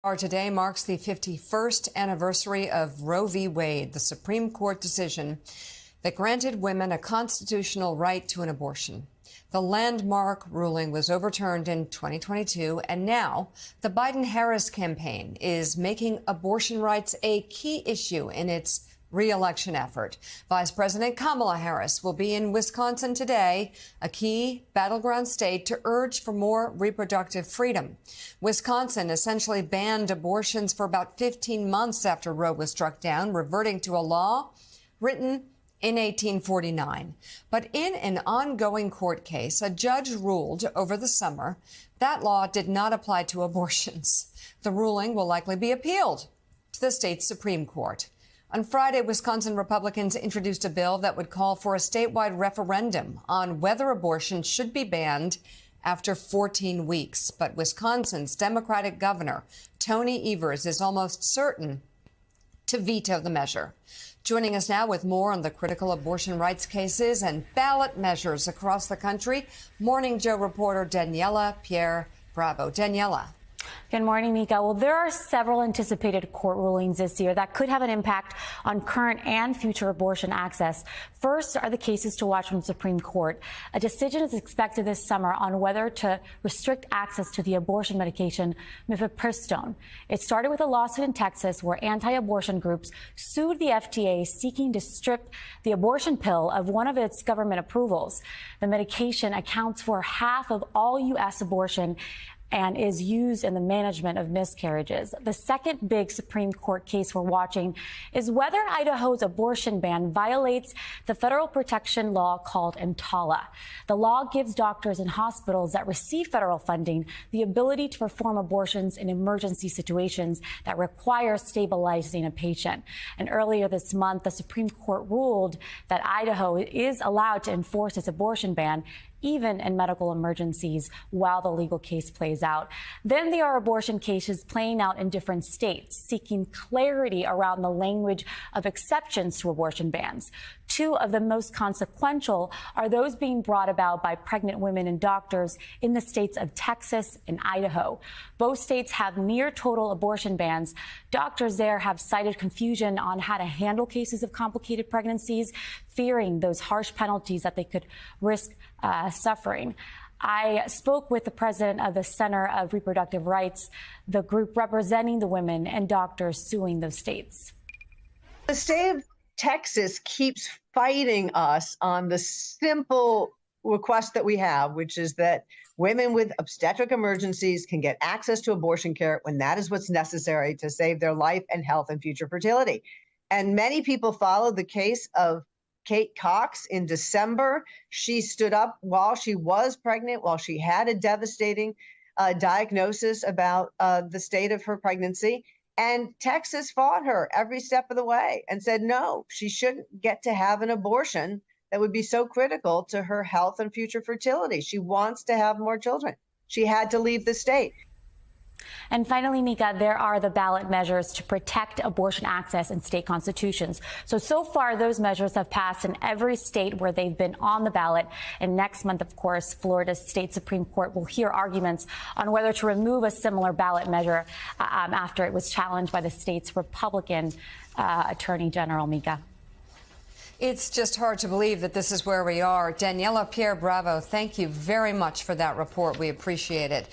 Today marks the 51st anniversary of Roe v. Wade, the Supreme Court decision that granted women a constitutional right to an abortion. The landmark ruling was overturned in 2022, and now the Biden-Harris campaign is making abortion rights a key issue in its re-election effort. Vice President Kamala Harris will be in Wisconsin today, a key battleground state, to urge for more reproductive freedom. Wisconsin essentially banned abortions for about 15 months after Roe was struck down, reverting to a law written in 1849. But in an ongoing court case, a judge ruled over the summer that law did not apply to abortions. The ruling will likely be appealed to the state's Supreme Court. On Friday, Wisconsin Republicans introduced a bill that would call for a statewide referendum on whether abortion should be banned after 14 weeks. But Wisconsin's Democratic governor, Tony Evers, is almost certain to veto the measure. Joining us now with more on the critical abortion rights cases and ballot measures across the country, Morning Joe reporter Daniela Pierre-Bravo. Daniela. Good morning, Mika. Well, there are several anticipated court rulings this year that could have an impact on current and future abortion access. First are the cases to watch from the Supreme Court. A decision is expected this summer on whether to restrict access to the abortion medication mifepristone. It started with a lawsuit in Texas where anti-abortion groups sued the FDA seeking to strip the abortion pill of one of its government approvals. The medication accounts for half of all U.S. abortion and is used in the management of miscarriages. The second big Supreme Court case we're watching is whether Idaho's abortion ban violates the federal protection law called EMTALA. The law gives doctors and hospitals that receive federal funding the ability to perform abortions in emergency situations that require stabilizing a patient. And earlier this month, the Supreme Court ruled that Idaho is allowed to enforce its abortion ban even in medical emergencies while the legal case plays out. Then there are abortion cases playing out in different states, seeking clarity around the language of exceptions to abortion bans. Two of the most consequential are those being brought about by pregnant women and doctors in the states of Texas and Idaho. Both states have near total abortion bans. Doctors there have cited confusion on how to handle cases of complicated pregnancies, fearing those harsh penalties that they could risk suffering. I spoke with the president of the Center of Reproductive Rights, the group representing the women and doctors suing those states. The state of Texas keeps fighting us on the simple request that we have, which is that women with obstetric emergencies can get access to abortion care when that is what's necessary to save their life and health and future fertility. And many people followed the case of Kate Cox in December. She stood up while she was pregnant, while she had a devastating diagnosis about the state of her pregnancy. And Texas fought her every step of the way and said, no, she shouldn't get to have an abortion that would be so critical to her health and future fertility. She wants to have more children. She had to leave the state. And finally, Mika, there are the ballot measures to protect abortion access in state constitutions. So far, those measures have passed in every state where they've been on the ballot. And next month, of course, Florida's state Supreme Court will hear arguments on whether to remove a similar ballot measure after it was challenged by the state's Republican Attorney General, Mika. It's just hard to believe that this is where we are. Daniela Pierre-Bravo, thank you very much for that report. We appreciate it.